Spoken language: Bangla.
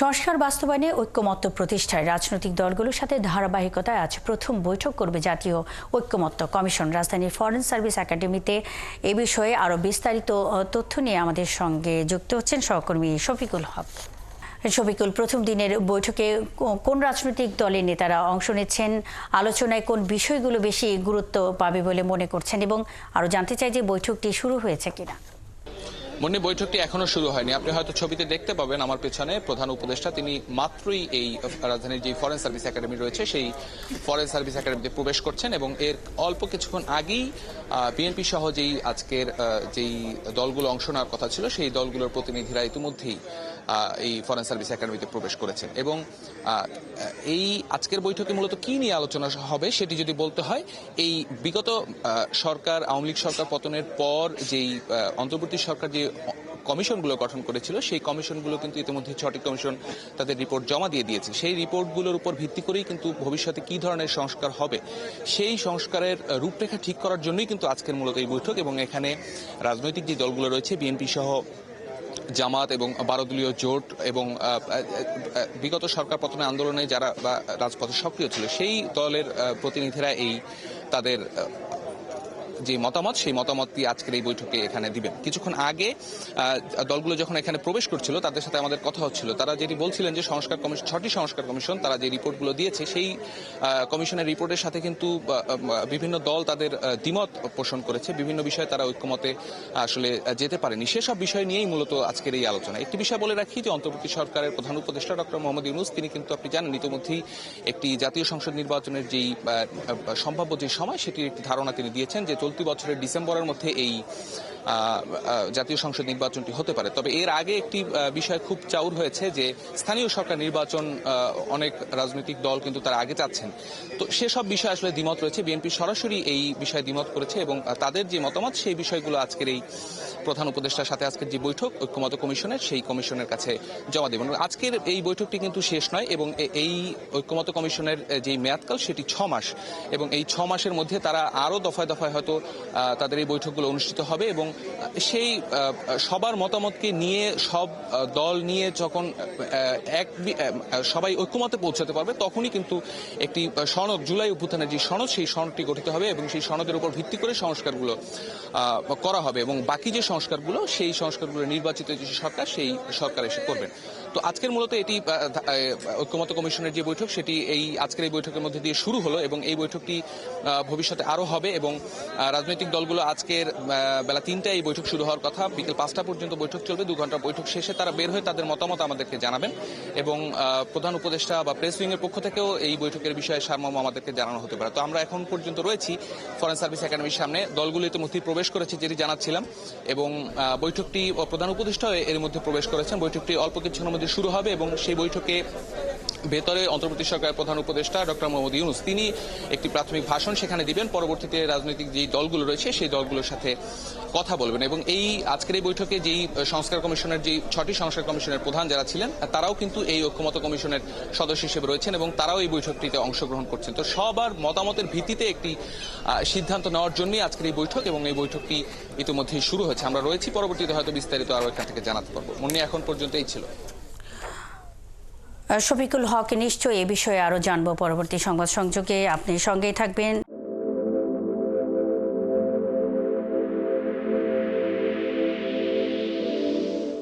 সংস্কার বাস্তবায়নে ঐক্যমত্য প্রতিষ্ঠায় রাজনৈতিক দলগুলোর সাথে ধারাবাহিকতায় আজ প্রথম বৈঠক করবে জাতীয় ঐক্যমত্য কমিশন। রাজধানীর ফরেন সার্ভিস একাডেমিতে এ বিষয়ে আরও বিস্তারিত তথ্য নিয়ে আমাদের সঙ্গে যুক্ত হচ্ছেন সহকর্মী শফিকুল হক। শফিকুল, প্রথম দিনের বৈঠকে কোন রাজনৈতিক দলের নেতারা অংশ নিচ্ছেন, আলোচনায় কোন বিষয়গুলো বেশি গুরুত্ব পাবে বলে মনে করছেন, এবং আরও জানতে চাই যে বৈঠকটি শুরু হয়েছে কিনা। মনে বৈঠকটি এখনো শুরু হয়নি। আপনি হয়তো ছবিতে দেখতে পাবেন আমার পেছনে প্রধান উপদেষ্টা তিনি মাত্রই এই রাজধানীর যে ফরেন সার্ভিস একাডেমি রয়েছে সেই ফরেন সার্ভিস একাডেমিতে প্রবেশ করছেন এবং এর অল্প কিছুক্ষণ আগেই বিএনপি সহ আজকের যেই দলগুলো অংশ নেওয়ার কথা ছিল সেই দলগুলোর প্রতিনিধিরা ইতিমধ্যেই এই ফরেন সার্ভিস একাডেমিতে প্রবেশ করেছেন। এবং এই আজকের বৈঠকে মূলত কি নিয়ে আলোচনা হবে সেটি যদি বলতে হয়, এই বিগত সরকার আওয়ামী লীগ সরকার পতনের পর যেই অন্তর্বর্তী সরকার যে কমিশনগুলো গঠন করেছিল সেই কমিশনগুলো কিন্তু ইতিমধ্যে 6টি কমিশন তাদের রিপোর্ট জমা দিয়ে দিয়েছে। সেই রিপোর্টগুলোর উপর ভিত্তি করেই কিন্তু ভবিষ্যতে কি ধরনের সংস্কার হবে সেই সংস্কারের রূপরেখা ঠিক করার জন্যই কিন্তু আজকের মূলত এই বৈঠক। এবং এখানে রাজনৈতিক যে দলগুলো রয়েছে বিএনপি সহ জামাত এবং 12 দলীয় জোট এবং বিগত সরকার পতনের আন্দোলনে যারা বা রাজপথে সক্রিয় ছিল সেই দলের প্রতিনিধিরা তাদের যে মতামত সেই মতামতটি আজকের এই বৈঠকে এখানে দিবেন। কিছুক্ষণ আগে দলগুলো যখন এখানে প্রবেশ করছিল তাদের সাথে আমাদের কথা হচ্ছিল, তারা যেটি বলছিলেন যে সংস্কার কমিশন 6টি সংস্কার কমিশন তারা যে রিপোর্টগুলো দিয়েছে সেই কমিশনের রিপোর্টের সাথে কিন্তু বিভিন্ন দল তাদের দ্বিমত পোষণ করেছে, বিভিন্ন বিষয়ে তারা ঐক্যমতে আসলে যেতে পারেনি। সেসব বিষয় নিয়েই মূলত আজকের এই আলোচনা। একটি বিষয় বলে রাখি যে অন্তর্বর্তী সরকারের প্রধান উপদেষ্টা ডক্টর মোহাম্মদ ইউনূস তিনি কিন্তু আপনি জানেন ইতিমধ্যেই একটি জাতীয় সংসদ নির্বাচনের যেই সম্ভাব্য যে সময় সেটির একটি ধারণা তিনি দিয়েছেন যে চলতি বছরের ডিসেম্বরের মধ্যে এই জাতীয় সংসদ নির্বাচনটি হতে পারে। তবে এর আগে একটি বিষয় খুব চাউর হয়েছে যে স্থানীয় সরকার নির্বাচন অনেক রাজনৈতিক দল কিন্তু তারা আগে চাচ্ছেন। তো সেসব বিষয় আসলে দ্বিমত রয়েছে। বিএনপি সরাসরি এই বিষয়ে দ্বিমত করেছে এবং তাদের যে মতামত সেই বিষয়গুলো আজকের এই প্রধান উপদেষ্টার সাথে আজকের যে বৈঠক ঐক্যমত্য কমিশনের সেই কমিশনের কাছে জমা দেবেন। আজকের এই বৈঠকটি কিন্তু শেষ নয় এবং এই ঐক্যমত্য কমিশনের যে মেয়াদকাল সেটি 6 মাস এবং এই 6 মাসের মধ্যে তারা আরও দফায় দফায় হয়তো তাদের এই বৈঠকগুলো অনুষ্ঠিত হবে এবং সেই সবার মতামতকে নিয়ে সব দল নিয়ে যখন সবাই ঐক্যমতে পৌঁছাতে পারবে তখনই কিন্তু একটি সনদ, জুলাই অভ্যুত্থানের যে সনদ সেই সনদটি গঠিত হবে এবং সেই সনদের উপর ভিত্তি করে সংস্কারগুলো করা হবে এবং বাকি যে সংস্কারগুলো সেই সংস্কারগুলো নির্বাচিত যে সরকার সেই সরকার এসে করবেন। তো আজকের মূলত এটি ঐক্যমত্য কমিশনের যে বৈঠক সেটি আজকের এই বৈঠকের মধ্যে দিয়ে শুরু হলো এবং এই বৈঠকটি ভবিষ্যতে আরও হবে এবং রাজনৈতিক দলগুলো আজকের বেলা 3টায় এই বৈঠক শুরু হওয়ার কথা, বিকেল 5টা পর্যন্ত বৈঠক চলবে। 2 ঘন্টার বৈঠক শেষে তারা বের হয়ে তাদের মতামত আমাদেরকে জানাবেন এবং প্রধান উপদেষ্টা বা প্রেস উইং এর পক্ষ থেকেও এই বৈঠকের বিষয়ে সারমর্ম আমাদেরকে জানানো হতে পারে। তো আমরা এখন পর্যন্ত রয়েছি ফরেন সার্ভিস একাডেমির সামনে, দলগুলো ইতিমধ্যে প্রবেশ করেছে যেটি জানাচ্ছিলাম এবং বৈঠকটি প্রধান উপদেষ্টা এর মধ্যে প্রবেশ করেছেন। বৈঠকটি অল্প কিছুক্ষণের মধ্যে শুরু হবে এবং সেই বৈঠকে ভেতরে অন্তর্বর্তী সরকারের প্রধান উপদেষ্টা ডক্টর মোহাম্মদ ইউনূস তিনি একটি প্রাথমিক ভাষণ সেখানে দিবেন। পরবর্তীতে রাজনৈতিক যেই দলগুলো রয়েছে সেই দলগুলোর সাথে কথা বলবেন এবং আজকের এই বৈঠকে যেই সংস্কার কমিশনের যে 6টি সংস্কার কমিশনের প্রধান যারা ছিলেন তারাও কিন্তু এই ঐক্যমত্য কমিশনের সদস্য হিসেবে রয়েছেন এবং তারাও এই বৈঠকটিতে অংশগ্রহণ করছেন। তো সবার মতামতের ভিত্তিতে একটি সিদ্ধান্ত নেওয়ার জন্যই আজকের এই বৈঠক এবং এই বৈঠকটি ইতিমধ্যেই শুরু হয়েছে। আমরা রয়েছি, পরবর্তীতে হয়তো বিস্তারিত আরও এখান থেকে জানাতে পারবো। মনে এখন পর্যন্ত এই ছিল। শফিকুল হক, নিশ্চয়ই এ বিষয়ে আরও জানবো পরবর্তী সংবাদ সংযোগে, আপনি সঙ্গেই থাকবেন।